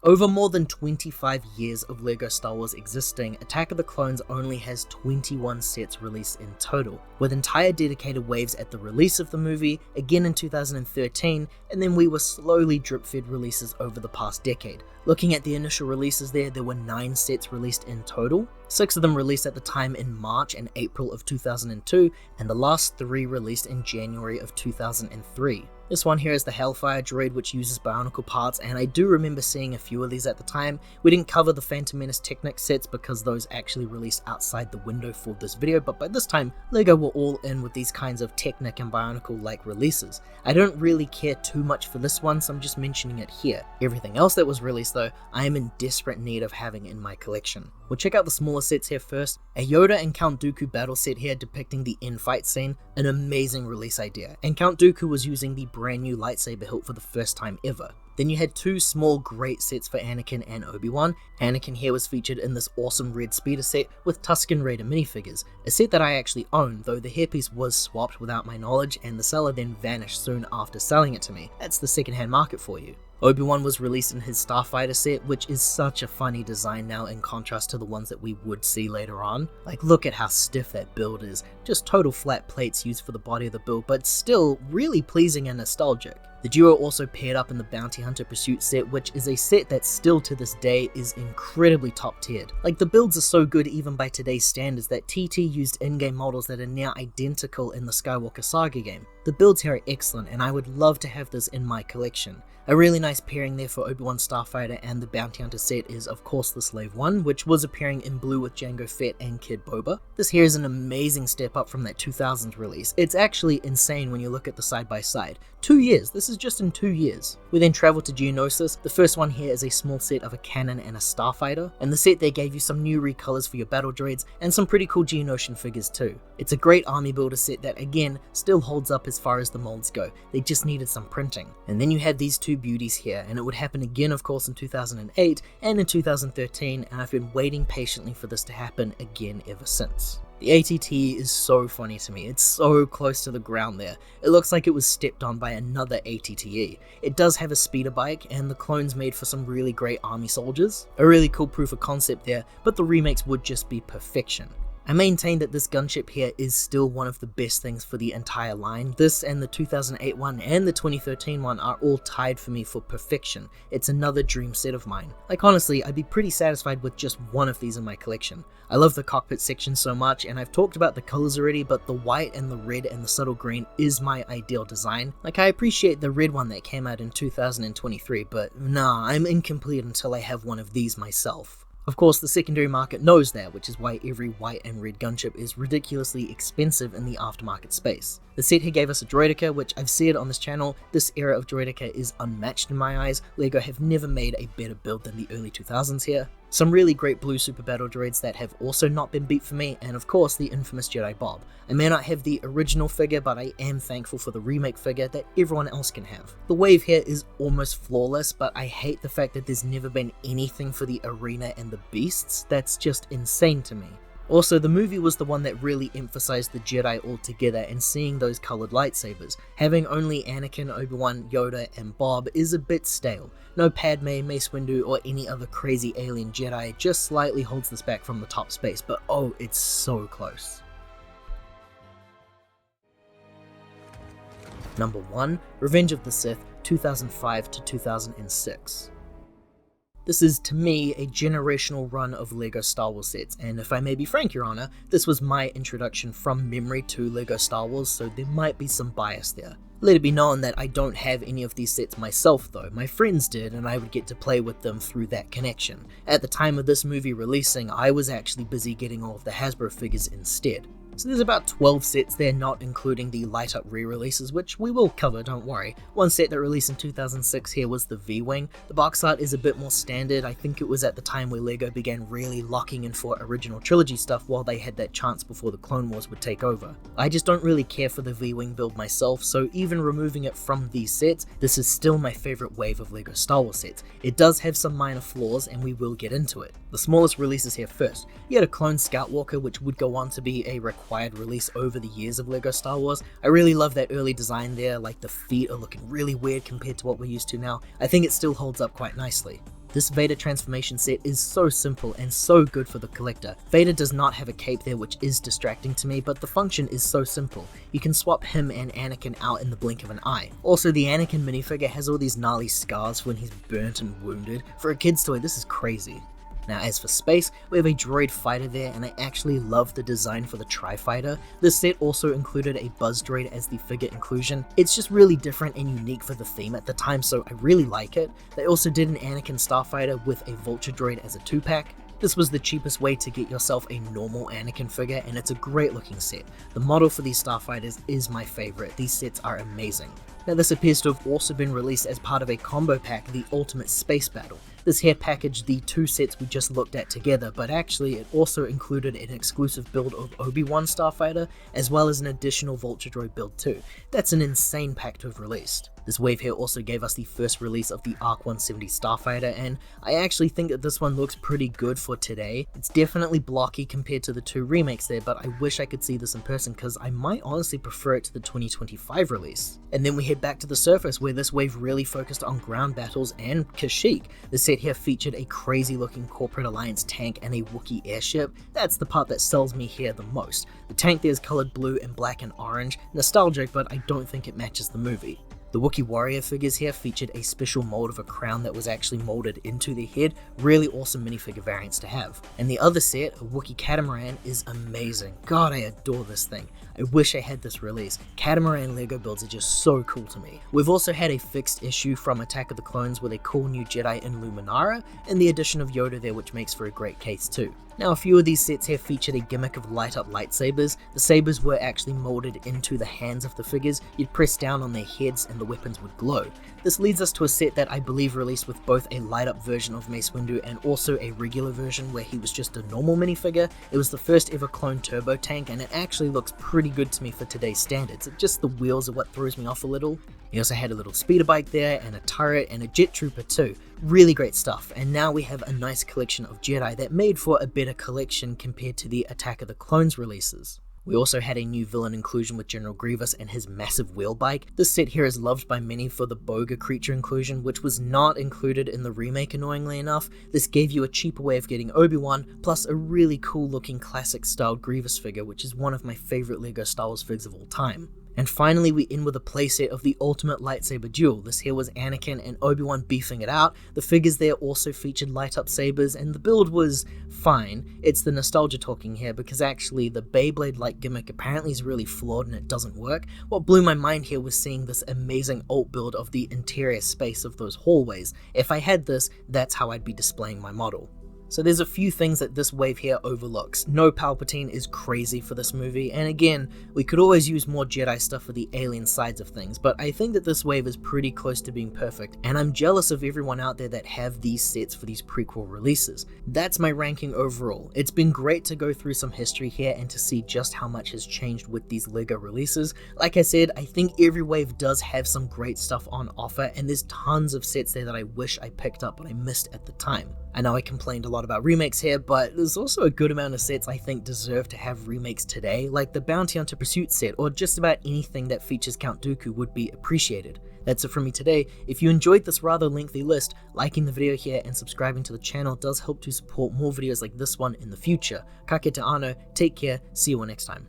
Over more than 25 years of LEGO Star Wars existing, Attack of the Clones only has 21 sets released in total, with entire dedicated waves at the release of the movie, again in 2013, and then we were slowly drip-fed releases over the past decade. Looking at the initial releases there were 9 sets released in total, 6 of them released at the time in March and April of 2002, and the last 3 released in January of 2003. This one here is the Hellfire droid, which uses bionicle parts, and I do remember seeing a few of these at the time. We didn't cover the Phantom Menace Technic sets because those actually released outside the window for this video, but by this time, LEGO were all in with these kinds of Technic and bionicle-like releases. I don't really care too much for this one, so I'm just mentioning it here. Everything else that was released though, I am in desperate need of having in my collection. We'll check out the smaller sets here first. A Yoda and Count Dooku battle set here depicting the end fight scene, an amazing release idea, and Count Dooku was using the brand new lightsaber hilt for the first time ever. Then you had 2 small great sets for Anakin and Obi-Wan. Anakin here was featured in this awesome red speeder set with Tusken Raider minifigures, a set that I actually own, though the hairpiece was swapped without my knowledge and the seller then vanished soon after selling it to me. That's the secondhand market for you. Obi-Wan was released in his Starfighter set, which is such a funny design now in contrast to the ones that we would see later on. Like, look at how stiff that build is, just total flat plates used for the body of the build, but still really pleasing and nostalgic. The duo also paired up in the Bounty Hunter Pursuit set, which is a set that still to this day is incredibly top tiered. Like, the builds are so good even by today's standards that TT used in-game models that are now identical in the Skywalker Saga game. The builds here are excellent, and I would love to have this in my collection. A really nice pairing there for Obi-Wan Starfighter and the Bounty Hunter set is of course the Slave One, which was appearing in blue with Jango Fett and Kid Boba. This here is an amazing step up from that 2000s release. It's actually insane when you look at the side by side. 2 years, this is just in 2 years. We then travel to Geonosis. The first one here is a small set of a cannon and a starfighter, and the set there gave you some new recolors for your battle droids and some pretty cool Geonosian figures too. It's a great army builder set that again still holds up as far as the molds go. They just needed some printing. And then you had these 2 beauties here, and it would happen again of course in 2008 and in 2013, and I've been waiting patiently for this to happen again ever since. The ATT is so funny to me, it's so close to the ground there. It looks like it was stepped on by another ATTE. It does have a speeder bike, and the clones made for some really great army soldiers. A really cool proof of concept there, but the remakes would just be perfection. I maintain that this gunship here is still one of the best things for the entire line. This and the 2008 one and the 2013 one are all tied for me for perfection. It's another dream set of mine. Like honestly, I'd be pretty satisfied with just one of these in my collection. I love the cockpit section so much, and I've talked about the colors already, but the white and the red and the subtle green is my ideal design. Like I appreciate the red one that came out in 2023, but nah, I'm incomplete until I have one of these myself. Of course, the secondary market knows that, which is why every white and red gunship is ridiculously expensive in the aftermarket space. The set here gave us a droideka, which I've said on this channel, this era of droideka is unmatched in my eyes. LEGO have never made a better build than the early 2000s here. Some really great blue super battle droids that have also not been beat for me, and of course the infamous Jedi Bob. I may not have the original figure, but I am thankful for the remake figure that everyone else can have. The wave here is almost flawless, but I hate the fact that there's never been anything for the arena and the beasts. That's just insane to me. Also, the movie was the one that really emphasized the Jedi altogether, and seeing those colored lightsabers. Having only Anakin, Obi-Wan, Yoda, and Bob is a bit stale. No Padme, Mace Windu, or any other crazy alien Jedi, just slightly holds this back from the top space, but oh, it's so close. Number 1, Revenge of the Sith, 2005 to 2006. This is, to me, a generational run of LEGO Star Wars sets, and if I may be frank, Your Honor, this was my introduction from memory to LEGO Star Wars, so there might be some bias there. Let it be known that I don't have any of these sets myself though, my friends did, and I would get to play with them through that connection. At the time of this movie releasing, I was actually busy getting all of the Hasbro figures instead. So there's about 12 sets there, not including the light up re-releases, which we will cover, don't worry. One set that released in 2006 here was the V-Wing. The box art is a bit more standard. I think it was at the time where LEGO began really locking in for original trilogy stuff while they had that chance before the Clone Wars would take over. I just don't really care for the V-Wing build myself, so even removing it from these sets, this is still my favorite wave of LEGO Star Wars sets. It does have some minor flaws, and we will get into it. The smallest releases here first. You had a clone Scout Walker, which would go on to be a required release over the years of LEGO Star Wars. I really love that early design there, like the feet are looking really weird compared to what we're used to now. I think it still holds up quite nicely. This Vader transformation set is so simple and so good for the collector. Vader does not have a cape there, which is distracting to me, but the function is so simple. You can swap him and Anakin out in the blink of an eye. Also, the Anakin minifigure has all these gnarly scars when he's burnt and wounded. For a kid's toy, this is crazy. Now as for space, we have a droid fighter there, and I actually love the design for the Tri-Fighter. This set also included a Buzz droid as the figure inclusion. It's just really different and unique for the theme at the time, so I really like it. They also did an Anakin Starfighter with a Vulture droid as a 2-pack. This was the cheapest way to get yourself a normal Anakin figure, and it's a great looking set. The model for these Starfighters is my favorite. These sets are amazing. Now this appears to have also been released as part of a combo pack, the Ultimate Space Battle. This here packaged the two sets we just looked at together, but actually it also included an exclusive build of Obi-Wan Starfighter, as well as an additional Vulture droid build too. That's an insane pack to have released. This wave here also gave us the first release of the ARC 170 Starfighter, and I actually think that this one looks pretty good for today. It's definitely blocky compared to the two remakes there, but I wish I could see this in person because I might honestly prefer it to the 2025 release. And then we head back to the surface, where this wave really focused on ground battles and Kashyyyk. The set here featured a crazy looking Corporate Alliance tank and a Wookiee airship. That's the part that sells me here the most. The tank there is colored blue and black and orange, nostalgic, but I don't think it matches the movie. The Wookiee warrior figures here featured a special mold of a crown that was actually molded into their head. Really awesome minifigure variants to have. And the other set, a Wookiee catamaran, is amazing. God, I adore this thing. I wish I had this release. Catamaran LEGO builds are just so cool to me. We've also had a fixed issue from Attack of the Clones with a cool new Jedi in Luminara, and the addition of Yoda there, which makes for a great case too. Now a few of these sets here featured a gimmick of light up lightsabers. The sabers were actually molded into the hands of the figures. You'd press down on their heads and the weapons would glow. This leads us to a set that I believe released with both a light up version of Mace Windu and also a regular version where he was just a normal minifigure. It was the first ever clone turbo tank, and it actually looks pretty good to me for today's standards. Just the wheels are what throws me off a little. He also had a little speeder bike there, and a turret, and a jet trooper too. Really great stuff, and now we have a nice collection of Jedi that made for a better collection compared to the Attack of the Clones releases. We also had a new villain inclusion with General Grievous and his massive wheel bike. This set here is loved by many for the Boga creature inclusion, which was not included in the remake annoyingly enough. This gave you a cheaper way of getting Obi-Wan, plus a really cool looking classic styled Grievous figure, which is one of my favorite LEGO Star Wars figures of all time. And finally, we end with a playset of the ultimate lightsaber duel. This here was Anakin and Obi-Wan beefing it out. The figures there also featured light-up sabers, and the build was fine. It's the nostalgia talking here, because actually the Beyblade-like gimmick apparently is really flawed and it doesn't work. What blew my mind here was seeing this amazing alt build of the interior space of those hallways. If I had this, that's how I'd be displaying my model. So there's a few things that this wave here overlooks. No Palpatine is crazy for this movie, and again, we could always use more Jedi stuff for the alien sides of things, but I think that this wave is pretty close to being perfect, and I'm jealous of everyone out there that have these sets for these prequel releases. That's my ranking overall. It's been great to go through some history here and to see just how much has changed with these LEGO releases. Like I said, I think every wave does have some great stuff on offer, and there's tons of sets there that I wish I picked up but I missed at the time. I know I complained a lot about remakes here, but there's also a good amount of sets I think deserve to have remakes today, like the Bounty Hunter Pursuit set, or just about anything that features Count Dooku would be appreciated. That's it from me today. If you enjoyed this rather lengthy list, liking the video here and subscribing to the channel does help to support more videos like this one in the future. Ka kite anō, take care, see you all next time.